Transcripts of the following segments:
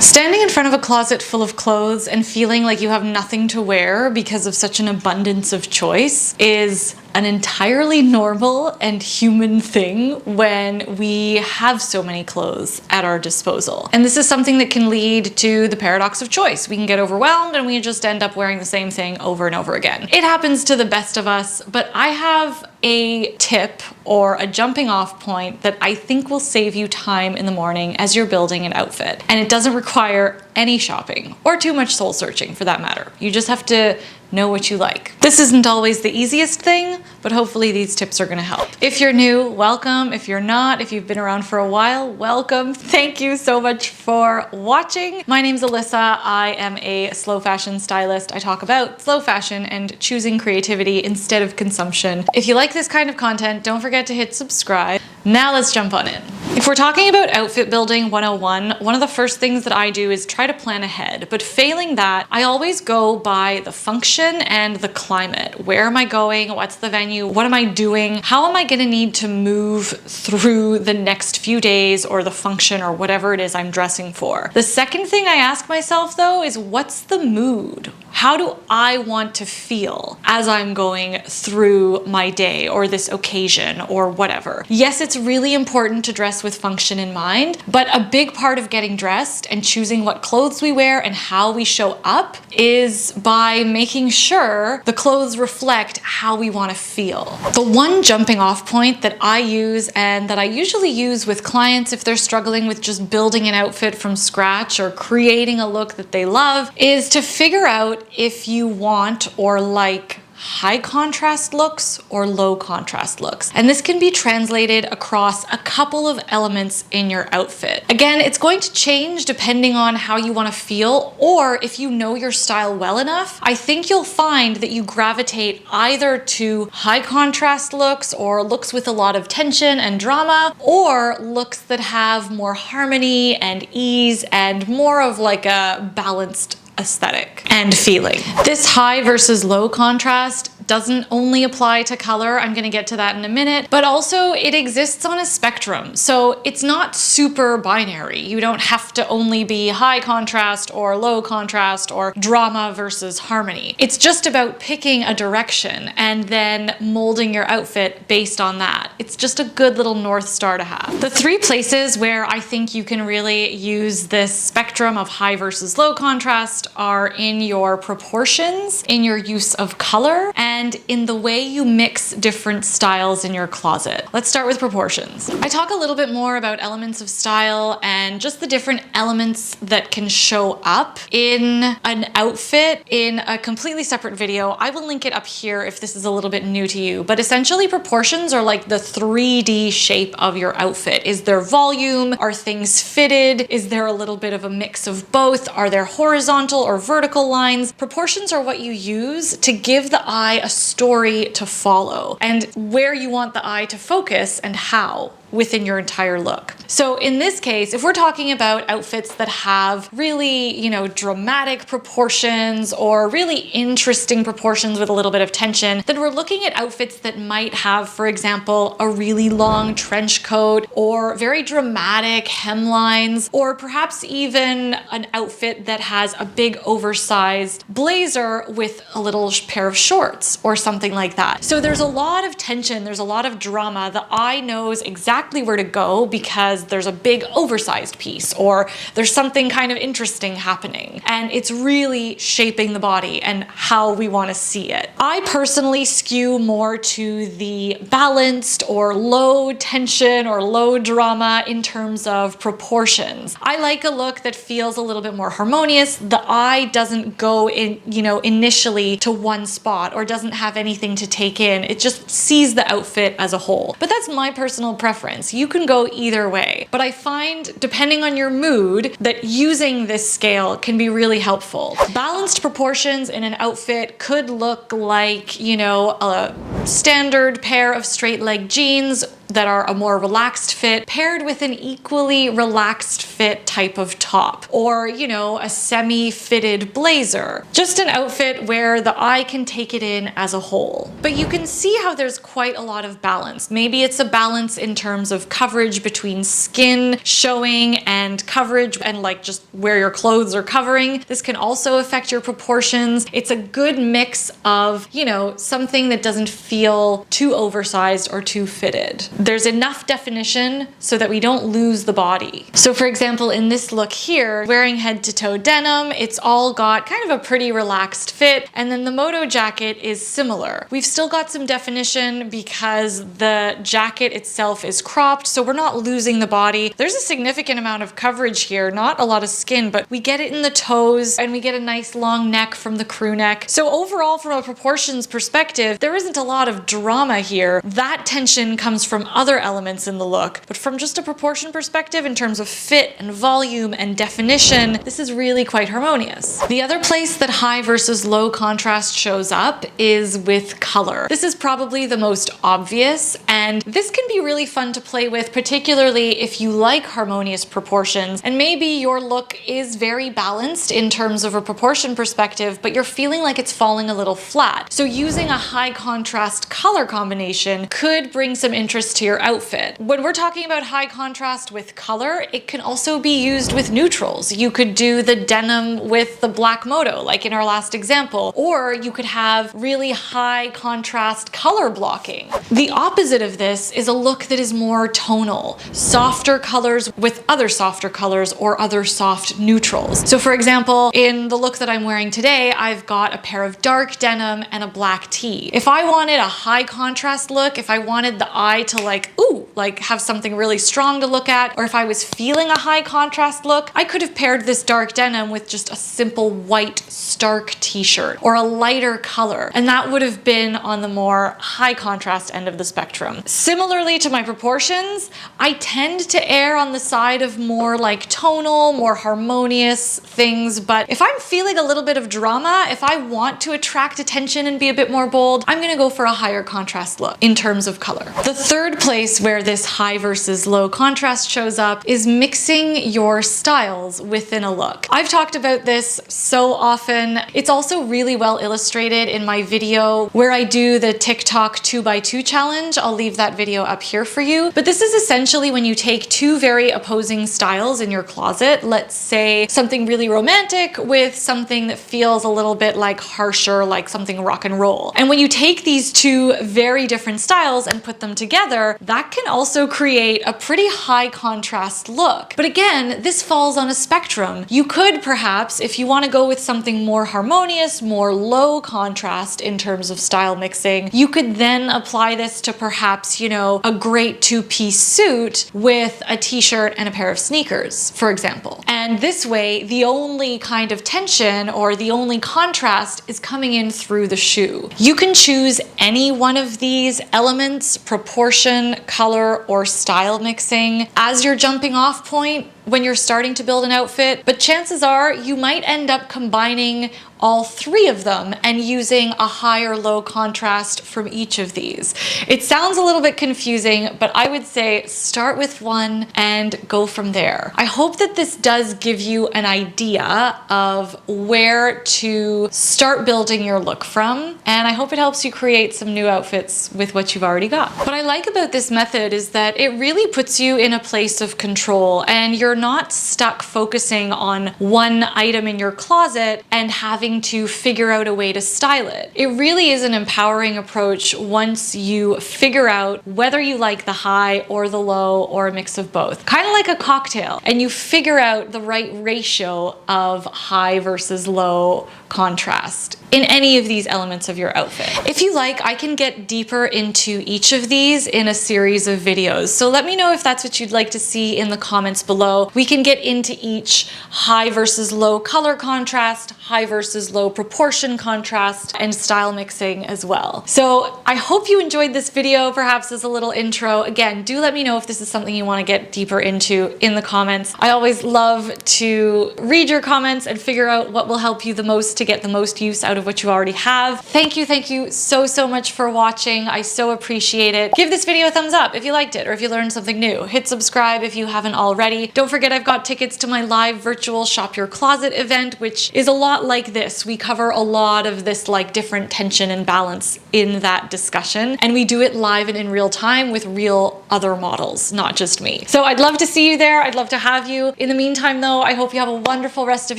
Standing in front of a closet full of clothes and feeling like you have nothing to wear because of such an abundance of choice is an entirely normal and human thing when we have so many clothes at our disposal. And this is something that can lead to the paradox of choice. We can get overwhelmed and we just end up wearing the same thing over and over again. It happens to the best of us, but I have a tip or a jumping off point that I think will save you time in the morning as you're building an outfit. And it doesn't require any shopping or too much soul searching for that matter. You just have to know what you like. This isn't always the easiest thing, but hopefully these tips are gonna help. If you're new, welcome. If you're not, if you've been around for a while, welcome. Thank you so much for watching. My name's Alyssa. I am a slow fashion stylist. I talk about slow fashion and choosing creativity instead of consumption. If you like this kind of content, don't forget to hit subscribe. Now let's jump on in. If we're talking about outfit building 101, one of the first things that I do is try to plan ahead, but failing that, I always go by the function and the climate. Where am I going? What's the venue? What am I doing? How am I gonna need to move through the next few days or the function or whatever it is I'm dressing for? The second thing I ask myself though is what's the mood? How do I want to feel as I'm going through my day or this occasion or whatever? Yes, it's really important to dress with function in mind, but a big part of getting dressed and choosing what clothes we wear and how we show up is by making sure the clothes reflect how we want to feel. The one jumping off point that I use and that I usually use with clients if they're struggling with just building an outfit from scratch or creating a look that they love is to figure out if you want or like high contrast looks or low contrast looks. And this can be translated across a couple of elements in your outfit. Again, it's going to change depending on how you want to feel, or if you know your style well enough, I think you'll find that you gravitate either to high contrast looks or looks with a lot of tension and drama, or looks that have more harmony and ease and more of like a balanced aesthetic and feeling. This high versus low contrast doesn't only apply to color, I'm gonna get to that in a minute, but also it exists on a spectrum. So it's not super binary. You don't have to only be high contrast or low contrast or drama versus harmony. It's just about picking a direction and then molding your outfit based on that. It's just a good little North Star to have. The three places where I think you can really use this spectrum of high versus low contrast are in your proportions, in your use of color, and in the way you mix different styles in your closet. Let's start with proportions. I talk a little bit more about elements of style and just the different elements that can show up in an outfit in a completely separate video. I will link it up here if this is a little bit new to you, but essentially proportions are like the 3D shape of your outfit. Is there volume? Are things fitted? Is there a little bit of a mix of both? Are there horizontal or vertical lines? Proportions are what you use to give the eye a story to follow and where you want the eye to focus and how within your entire look. So in this case, if we're talking about outfits that have really, dramatic proportions or really interesting proportions with a little bit of tension, then we're looking at outfits that might have, for example, a really long trench coat or very dramatic hemlines, or perhaps even an outfit that has a big oversized blazer with a little pair of shorts or something like that. So there's a lot of tension, there's a lot of drama. The eye knows exactly where to go because there's a big oversized piece or there's something kind of interesting happening, and it's really shaping the body and how we want to see it. I personally skew more to the balanced or low tension or low drama in terms of proportions. I like a look that feels a little bit more harmonious. The eye doesn't go in, initially to one spot or doesn't have anything to take in. It just sees the outfit as a whole. But that's my personal preference. You can go either way, but I find depending on your mood that using this scale can be really helpful. Balanced proportions in an outfit could look like, a standard pair of straight leg jeans that are a more relaxed fit paired with an equally relaxed fit type of top, or, you know, a semi-fitted blazer. Just an outfit where the eye can take it in as a whole. But you can see how there's quite a lot of balance. Maybe it's a balance in terms of coverage between skin showing and coverage and like just where your clothes are covering. This can also affect your proportions. It's a good mix of, you know, something that doesn't feel too oversized or too fitted. There's enough definition so that we don't lose the body. So for example, in this look here, wearing head to toe denim, it's all got kind of a pretty relaxed fit, and then the moto jacket is similar. We've still got some definition because the jacket itself is cropped, so we're not losing the body. There's a significant amount of coverage here, not a lot of skin, but we get it in the toes and we get a nice long neck from the crew neck. So overall, from a proportions perspective, there isn't a lot of drama here. That tension comes from other elements in the look, but from just a proportion perspective in terms of fit and volume and definition, this is really quite harmonious. The other place that high versus low contrast shows up is with color. This is probably the most obvious, and this can be really fun to play with, particularly if you like harmonious proportions and maybe your look is very balanced in terms of a proportion perspective, but you're feeling like it's falling a little flat. So using a high contrast color combination could bring some interest to your outfit. When we're talking about high contrast with color, it can also be used with neutrals. You could do the denim with the black moto, like in our last example, or you could have really high contrast color blocking. The opposite of this is a look that is more tonal, softer colors with other softer colors or other soft neutrals. So for example, in the look that I'm wearing today, I've got a pair of dark denim and a black tee. If I wanted a high contrast look, if I wanted the eye to like, ooh, like have something really strong to look at, or if I was feeling a high contrast look, I could have paired this dark denim with just a simple white stark t-shirt or a lighter color, and that would have been on the more high contrast end of the spectrum. Similarly to my proportions, I tend to err on the side of more like tonal, more harmonious things, but if I'm feeling a little bit of drama, if I want to attract attention and be a bit more bold, I'm gonna go for a higher contrast look in terms of color. The third place where this high versus low contrast shows up is mixing your styles within a look. I've talked about this so often. It's also really well illustrated in my video where I do the TikTok 2x2 challenge. I'll leave that video up here for you. But this is essentially when you take two very opposing styles in your closet, let's say something really romantic with something that feels a little bit like harsher, like something rock and roll. And when you take these two very different styles and put them together, that can also create a pretty high contrast look. But again, this falls on a spectrum. You could perhaps, if you want to go with something more harmonious, more low contrast in terms of style mixing, you could then apply this to perhaps, you know, a great two-piece suit with a t-shirt and a pair of sneakers, for example. And this way, the only kind of tension or the only contrast is coming in through the shoe. You can choose any one of these elements, proportion, color, or style mixing as your jumping off point when you're starting to build an outfit, but chances are you might end up combining all three of them and using a high or low contrast from each of these. It sounds a little bit confusing, but I would say start with one and go from there. I hope that this does give you an idea of where to start building your look from, and I hope it helps you create some new outfits with what you've already got. What I like about this method is that it really puts you in a place of control, and you're not stuck focusing on one item in your closet and having to figure out a way to style it. It really is an empowering approach once you figure out whether you like the high or the low or a mix of both. Kind of like a cocktail, and you figure out the right ratio of high versus low contrast in any of these elements of your outfit. If you like, I can get deeper into each of these in a series of videos. So let me know if that's what you'd like to see in the comments below. so we can get into each high versus low color contrast, high versus low proportion contrast, and style mixing as well. So I hope you enjoyed this video, perhaps as a little intro. Again, do let me know if this is something you want to get deeper into in the comments. I always love to read your comments and figure out what will help you the most to get the most use out of what you already have. Thank you so much for watching. I so appreciate it. Give this video a thumbs up if you liked it or if you learned something new. Hit subscribe if you haven't already. Don't forget I've got tickets to my live virtual Shop Your Closet event, which is a lot like this. We cover a lot of this like different tension and balance in that discussion, and we do it live and in real time with real other models, not just me. So I'd love to see you there. I'd love to have you. In the meantime though, I hope you have a wonderful rest of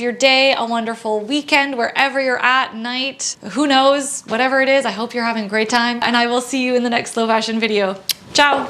your day, a wonderful weekend, wherever you're at, night, who knows, whatever it is. I hope you're having a great time, and I will see you in the next slow fashion video. Ciao!